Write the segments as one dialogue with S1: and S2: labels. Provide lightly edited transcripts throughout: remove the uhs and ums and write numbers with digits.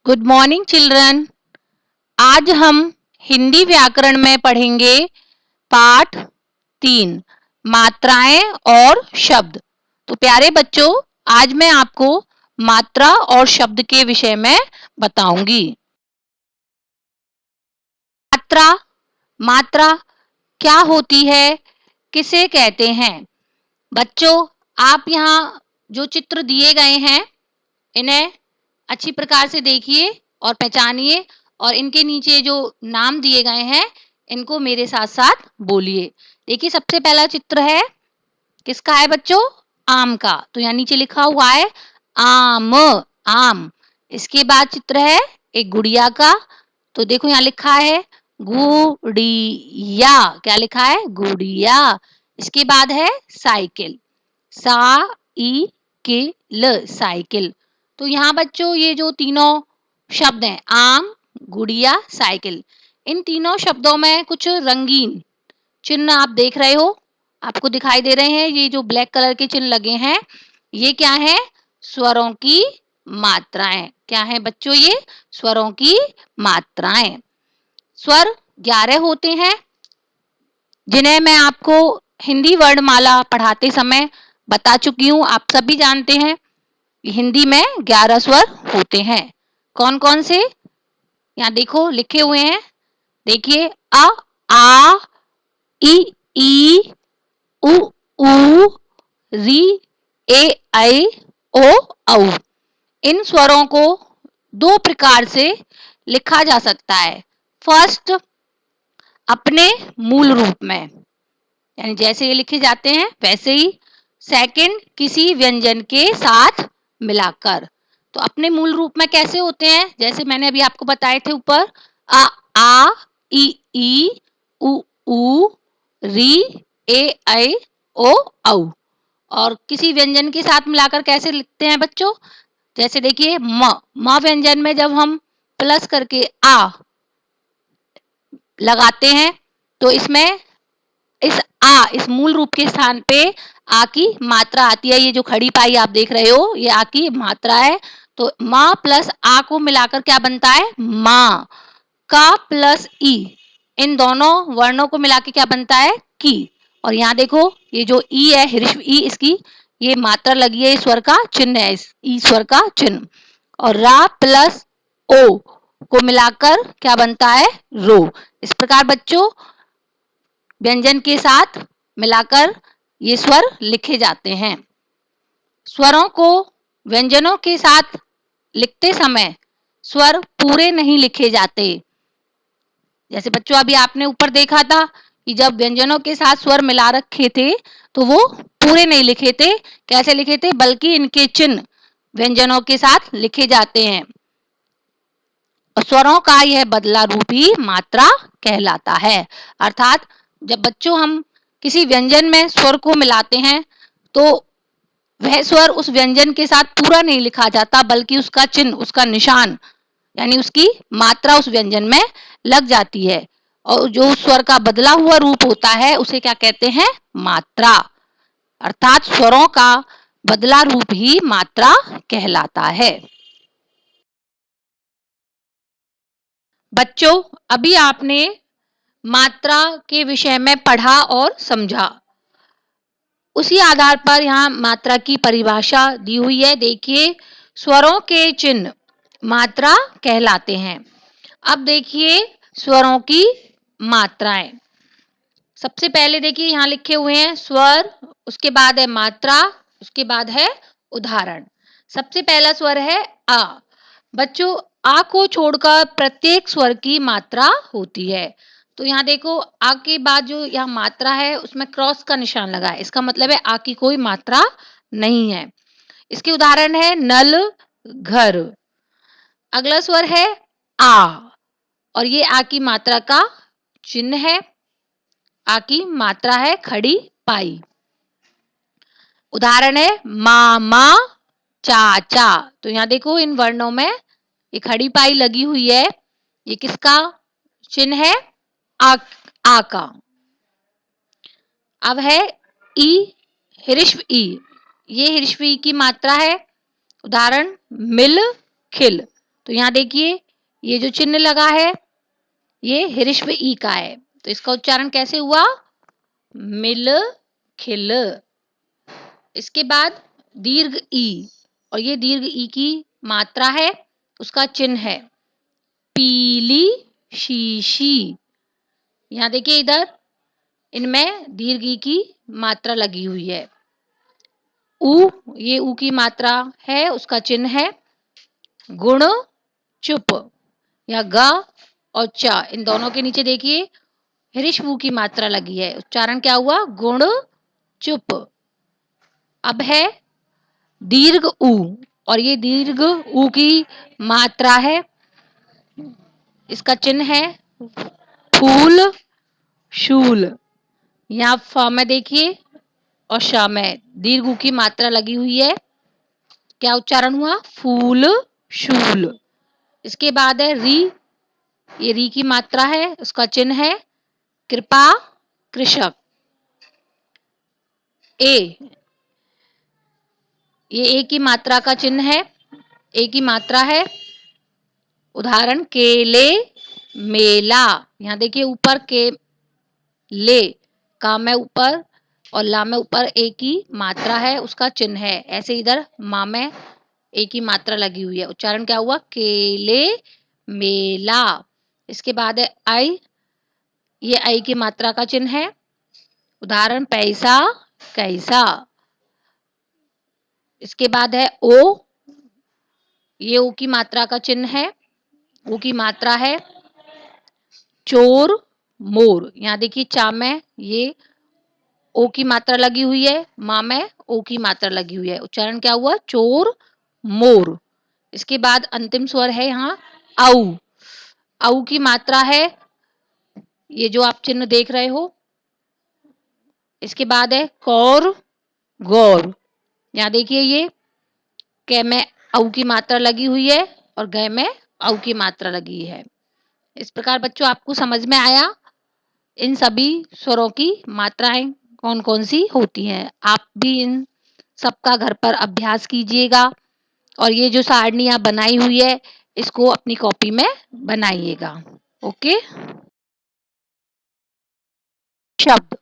S1: Good morning children. आज हम हिंदी व्याकरण में पढ़ेंगे पाठ 3 मात्राएं और शब्द। तो प्यारे बच्चों, आज मैं आपको मात्रा और शब्द के विषय में बताऊंगी। मात्रा मात्रा क्या होती है, किसे कहते हैं? बच्चों, आप यहाँ जो चित्र दिए गए हैं इन्हें अच्छी प्रकार से देखिए और पहचानिए, और इनके नीचे जो नाम दिए गए हैं इनको मेरे साथ साथ बोलिए। देखिए, सबसे पहला चित्र है, किसका है बच्चों? आम का। तो यहाँ नीचे लिखा हुआ है आम, आम। इसके बाद चित्र है एक गुड़िया का। तो देखो यहाँ लिखा है गुड़िया। क्या लिखा है? गुड़िया। इसके बाद है साइकिल, साइकिल, साइकिल। तो यहाँ बच्चों ये जो तीनों शब्द हैं, आम, गुड़िया, साइकिल, इन तीनों शब्दों में कुछ रंगीन चिन्ह आप देख रहे हो, आपको दिखाई दे रहे हैं। ये जो ब्लैक कलर के चिन्ह लगे हैं, ये क्या है? स्वरों की मात्राएं। क्या है बच्चों? ये स्वरों की मात्राएं। स्वर 11 होते हैं, जिन्हें मैं आपको हिंदी वर्णमाला पढ़ाते समय बता चुकी हूँ। आप सभी जानते हैं हिंदी में 11 स्वर होते हैं। कौन कौन से? यहाँ देखो लिखे हुए हैं, देखिए अ, आ, ई, उ, री, ए, ऐ, ओ, औ। इन स्वरों को दो प्रकार से लिखा जा सकता है। फर्स्ट, अपने मूल रूप में, यानी जैसे ये लिखे जाते हैं वैसे ही। सेकंड, किसी व्यंजन के साथ मिलाकर। तो अपने मूल रूप में कैसे होते हैं? जैसे मैंने अभी आपको बताए थे ऊपर, अ, आ, ई, उ, री, ए, ऐ, ओ, औ। और किसी व्यंजन के साथ मिलाकर कैसे लिखते हैं बच्चों? जैसे देखिए म व्यंजन में जब हम प्लस करके आ लगाते हैं तो इसमें इस मूल रूप के स्थान पे आ की मात्रा आती है। ये जो खड़ी पाई आप देख रहे हो, ये आ की मात्रा है। तो माँ प्लस आ को मिलाकर क्या बनता है? माँ। का प्लस ई, इन दोनों वर्णों को मिला के क्या बनता है? की। और यहाँ देखो ये जो ई है, ह्रस्व ई, इसकी ये मात्रा लगी है, स्वर का चिन्ह है, इस ई स्वर का चिन्ह। और रा प्लस ओ को मिलाकर क्या बनता है? रो। इस प्रकार बच्चों व्यंजन के साथ मिलाकर ये स्वर लिखे जाते हैं। स्वरों को व्यंजनों के साथ लिखते समय स्वर पूरे नहीं लिखे जाते। जैसे बच्चों अभी आपने ऊपर देखा था कि जब व्यंजनों के साथ स्वर मिला रखे थे तो वो पूरे नहीं लिखे थे। कैसे लिखे थे? बल्कि इनके चिन्ह व्यंजनों के साथ लिखे जाते हैं। स्वरों का यह बदला रूप ही मात्रा कहलाता है। अर्थात जब बच्चों हम किसी व्यंजन में स्वर को मिलाते हैं तो वह स्वर उस व्यंजन के साथ पूरा नहीं लिखा जाता, बल्कि उसका चिन्ह, उसका निशान, यानी उसकी मात्रा उस व्यंजन में लग जाती है। और जो स्वर का बदला हुआ रूप होता है उसे क्या कहते हैं? मात्रा। अर्थात स्वरों का बदला रूप ही मात्रा कहलाता है। बच्चों, अभी आपने मात्रा के विषय में पढ़ा और समझा। उसी आधार पर यहाँ मात्रा की परिभाषा दी हुई है। देखिए, स्वरों के चिन्ह मात्रा कहलाते हैं। अब देखिए स्वरों की मात्राएं। सबसे पहले देखिए यहाँ लिखे हुए हैं स्वर, उसके बाद है मात्रा, उसके बाद है उदाहरण। सबसे पहला स्वर है आ। बच्चों, आ को छोड़कर प्रत्येक स्वर की मात्रा होती है। तो यहाँ देखो आ के बाद जो यहाँ मात्रा है उसमें क्रॉस का निशान लगा है, इसका मतलब है आ की कोई मात्रा नहीं है। इसके उदाहरण है नल, घर। अगला स्वर है आ, और ये आ की मात्रा का चिन्ह है। आ की मात्रा है खड़ी पाई। उदाहरण है मामा, चाचा। तो यहाँ देखो इन वर्णों में ये खड़ी पाई लगी हुई है, ये किसका चिन्ह है? आ, आ का। अब है ई, ह्रस्व ई, ये ह्रस्व ई की मात्रा है। उदाहरण मिल, खिल। तो तो यहाँ देखिए ये जो चिन्ह लगा है ये हिरिश्व ई का है, तो इसका उच्चारण कैसे हुआ? मिल खिल। इसके बाद दीर्घ ई, और ये दीर्घ ई की मात्रा है, उसका चिन्ह है पीली शीशी। यहाँ देखिए इधर इनमें दीर्घ ई की मात्रा लगी हुई है। ऊ, ये ऊ की मात्रा है, उसका चिन्ह है गुण चुप। या ग और च, इन दोनों के नीचे देखिए हिरिश्व ऊ की मात्रा लगी है, उच्चारण क्या हुआ? गुण चुप। अब है दीर्घ ऊ, और ये दीर्घ ऊ की मात्रा है, इसका चिन्ह है फूल शूल। यहाँ फ में देखिए और श में दीर्घ ऊ की मात्रा लगी हुई है, क्या उच्चारण हुआ? फूल शूल। इसके बाद है री, ये री की मात्रा है, उसका चिन्ह है कृपा कृषक। ए, ये ए की मात्रा का चिन्ह है, ए की मात्रा है, उदाहरण केले मेला। यहाँ देखिए ऊपर के ले, का में ऊपर और ला में ऊपर ए की मात्रा है, उसका चिन्ह है। ऐसे इधर मा में ए की मात्रा लगी हुई है, उच्चारण क्या हुआ? केले मेला। इसके बाद है आई, ये आई की मात्रा का चिन्ह है, उदाहरण पैसा कैसा। इसके बाद है ओ, ये ओ की मात्रा का चिन्ह है, ओ की मात्रा है चोर मोर। यहाँ देखिए चा में ये ओ की मात्रा लगी हुई है, मा में ओ की मात्रा लगी हुई है, उच्चारण क्या हुआ? चोर मोर। इसके बाद अंतिम स्वर है यहाँ औ, औ की मात्रा है, ये जो आप चिन्ह देख रहे हो। इसके बाद है कौर गौर। यहाँ देखिए ये कै में औ की मात्रा लगी हुई है और गै में औ की मात्रा लगी है। इस प्रकार बच्चों आपको समझ में आया इन सभी स्वरों की मात्राएं कौन कौन सी होती हैं। आप भी इन सबका घर पर अभ्यास कीजिएगा और ये जो सारणी आप बनाई हुई है इसको अपनी कॉपी में बनाइएगा। ओके। शब्द।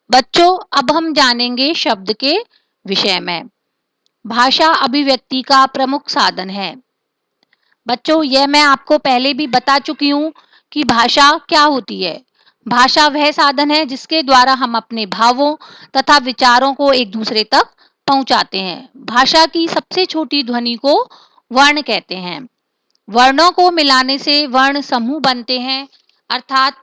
S1: बच्चों अब हम जानेंगे शब्द के विषय में। भाषा अभिव्यक्ति का प्रमुख साधन है। बच्चों यह मैं आपको पहले भी बता चुकी हूँ कि भाषा क्या होती है। भाषा वह साधन है जिसके द्वारा हम अपने भावों तथा विचारों को एक दूसरे तक पहुंचाते हैं। भाषा की सबसे छोटी ध्वनि को वर्ण कहते हैं। वर्णों को मिलाने से वर्ण समूह बनते हैं, अर्थात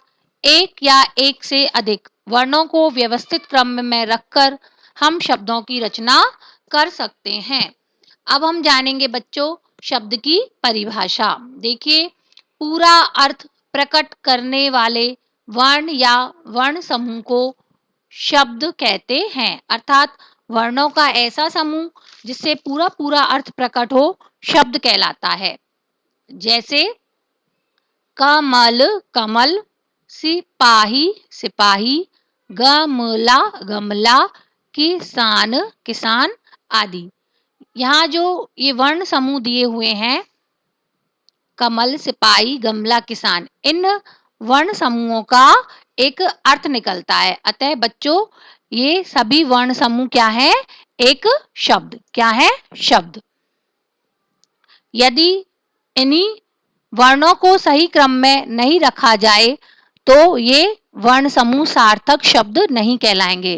S1: एक या एक से अधिक वर्णों को व्यवस्थित क्रम में रखकर हम शब्दों की रचना कर सकते हैं। अब हम जानेंगे बच्चों शब्द की परिभाषा। देखिए पूरा अर्थ प्रकट करने वाले वर्ण या वर्ण समूह को शब्द कहते हैं, अर्थात वर्णों का ऐसा समूह जिससे पूरा पूरा अर्थ प्रकट हो शब्द कहलाता है। जैसे कमल कमल, सिपाही सिपाही, गमला गमला, किसान किसान आदि। यहाँ जो ये वर्ण समूह दिए हुए हैं कमल सिपाही गमला किसान, इन वर्ण समूहों का एक अर्थ निकलता है। अतः बच्चों ये सभी वर्ण समूह क्या है? एक शब्द। क्या है? शब्द। यदि इन्हीं वर्णों को सही क्रम में नहीं रखा जाए तो ये वर्ण समूह सार्थक शब्द नहीं कहलाएंगे।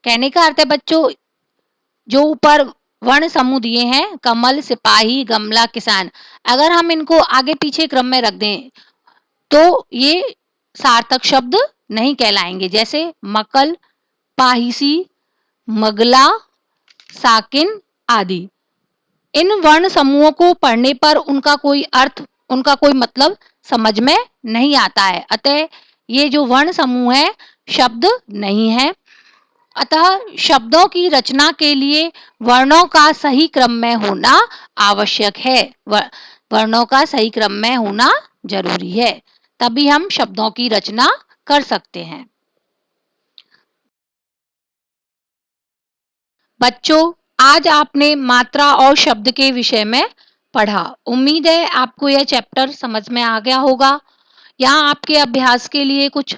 S1: कहने का अर्थ है बच्चों जो ऊपर वर्ण समूह दिए हैं कमल सिपाही गमला किसान, अगर हम इनको आगे पीछे क्रम में रख दें तो ये सार्थक शब्द नहीं कहलाएंगे। जैसे मकल, पाहिसी, मगला, साकिन आदि। इन वर्ण समूहों को पढ़ने पर उनका कोई अर्थ, उनका कोई मतलब समझ में नहीं आता है। अतः ये जो वर्ण समूह है शब्द नहीं है। अतः शब्दों की रचना के लिए वर्णों का सही क्रम में होना आवश्यक है। वर्णों का सही क्रम में होना जरूरी है, तभी हम शब्दों की रचना कर सकते हैं। बच्चों आज आपने मात्रा और शब्द के विषय में पढ़ा। उम्मीद है आपको यह चैप्टर समझ में आ गया होगा। यहाँ आपके अभ्यास के लिए कुछ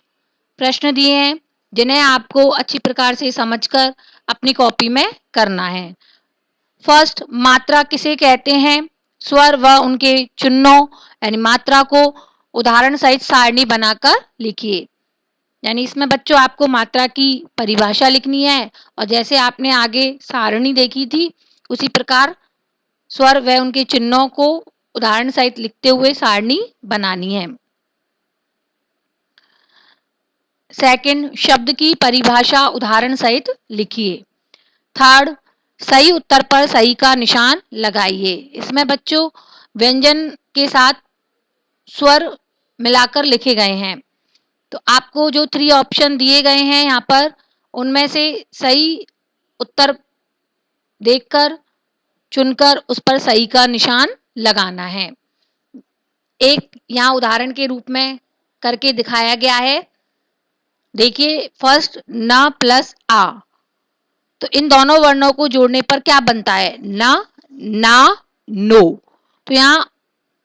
S1: प्रश्न दिए हैं जिन्हें आपको अच्छी प्रकार से समझकर अपनी कॉपी में करना है। फर्स्ट, मात्रा किसे कहते हैं? स्वर व उनके चिन्हों यानी मात्रा को उदाहरण सहित सारणी बनाकर लिखिए। यानी इसमें बच्चों आपको मात्रा की परिभाषा लिखनी है और जैसे आपने आगे सारणी देखी थी उसी प्रकार स्वर व उनके चिन्हों को उदाहरण सहित लिखते हुए सारणी बनानी है। सेकंड, शब्द की परिभाषा उदाहरण सहित लिखिए। थर्ड, सही उत्तर पर सही का निशान लगाइए। इसमें बच्चों व्यंजन के साथ स्वर मिलाकर लिखे गए हैं। तो आपको जो 3 ऑप्शन दिए गए हैं यहाँ पर उनमें से सही उत्तर देखकर चुनकर उस पर सही का निशान लगाना है। एक यहाँ उदाहरण के रूप में करके दिखाया गया है। देखिए, फर्स्ट न प्लस आ, तो इन दोनों वर्णों को जोड़ने पर क्या बनता है? न, ना, नो। तो यहाँ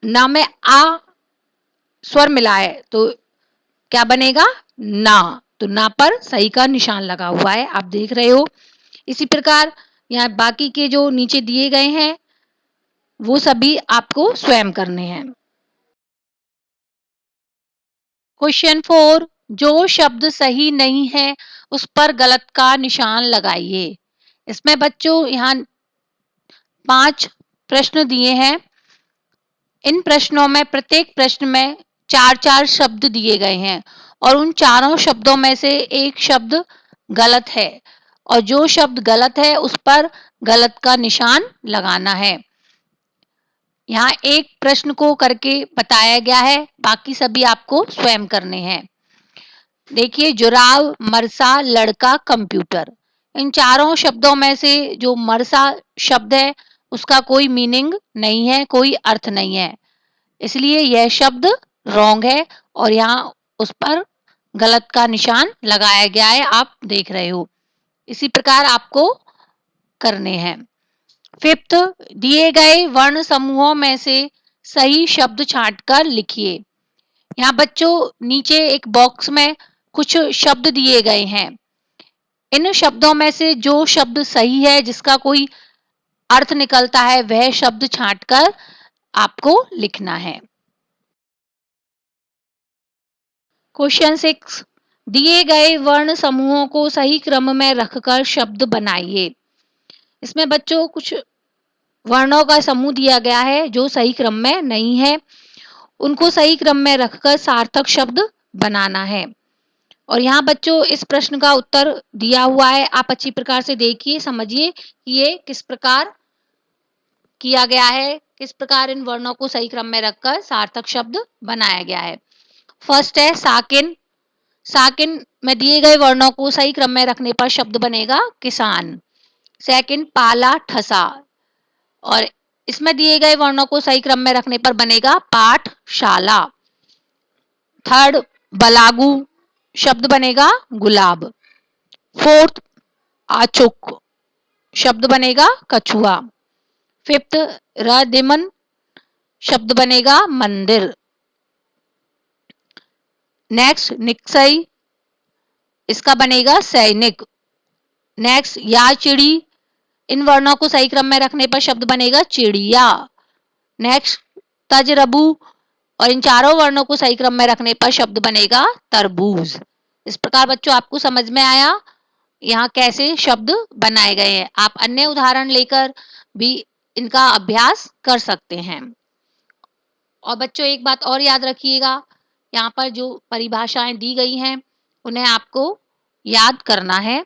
S1: न में आ स्वर मिला है तो क्या बनेगा? ना। तो ना पर सही का निशान लगा हुआ है, आप देख रहे हो। इसी प्रकार यहाँ बाकी के जो नीचे दिए गए हैं वो सभी आपको स्वयं करने हैं। क्वेश्चन 4, जो शब्द सही नहीं है उस पर गलत का निशान लगाइए। इसमें बच्चों यहाँ 5 प्रश्न दिए हैं। इन प्रश्नों में प्रत्येक प्रश्न में 4-4 शब्द दिए गए हैं और उन चारों शब्दों में से एक शब्द गलत है और जो शब्द गलत है उस पर गलत का निशान लगाना है। यहाँ एक प्रश्न को करके बताया गया है, बाकी सभी आपको स्वयं करने हैं। देखिए, जुराव, मरसा, लड़का, कंप्यूटर। इन चारों शब्दों में से जो मरसा शब्द है उसका कोई मीनिंग नहीं है, कोई अर्थ नहीं है, इसलिए यह शब्द रॉन्ग है और यहाँ उस पर गलत का निशान लगाया गया है, आप देख रहे हो। इसी प्रकार आपको करने हैं। फिफ्थ, दिए गए वर्ण समूहों में से सही शब्द छांटकर लिखिए। यहाँ बच्चों नीचे एक बॉक्स में कुछ शब्द दिए गए हैं। इन शब्दों में से जो शब्द सही है, जिसका कोई अर्थ निकलता है, वह शब्द छांटकर आपको लिखना है। क्वेश्चन 6, दिए गए वर्ण समूहों को सही क्रम में रखकर शब्द बनाइए। इसमें बच्चों कुछ वर्णों का समूह दिया गया है जो सही क्रम में नहीं है, उनको सही क्रम में रखकर सार्थक शब्द बनाना है। और यहाँ बच्चों इस प्रश्न का उत्तर दिया हुआ है, आप अच्छी प्रकार से देखिए, समझिए कि ये किस प्रकार किया गया है, किस प्रकार इन वर्णों को सही क्रम में रखकर सार्थक शब्द बनाया गया है। फर्स्ट है साकिन। साकिन में दिए गए वर्णों को सही क्रम में रखने पर शब्द बनेगा किसान। सेकंड, पाला, ठसा, और इसमें दिए गए वर्णों को सही क्रम में रखने पर बनेगा पाठशाला। थर्ड, बलागू, शब्द बनेगा गुलाब। फोर्थ, आचुक, शब्द बनेगा कछुआ। फिफ्थ, रदिमन, शब्द बनेगा मंदिर। नेक्स्ट, निक्सई, इसका बनेगा सैनिक। नेक्स्ट, या चिड़ी, इन वर्णों को सही क्रम में रखने पर शब्द बनेगा चिड़िया। नेक्स्ट, तजरबू, और इन चारों वर्णों को सही क्रम में रखने पर शब्द बनेगा तरबूज। इस प्रकार बच्चों आपको समझ में आया यहाँ कैसे शब्द बनाए गए हैं। आप अन्य उदाहरण लेकर भी इनका अभ्यास कर सकते हैं। और बच्चों एक बात और याद रखिएगा, यहाँ पर जो परिभाषाएं दी गई हैं उन्हें आपको याद करना है।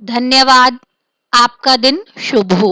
S1: धन्यवाद। आपका दिन शुभ हो।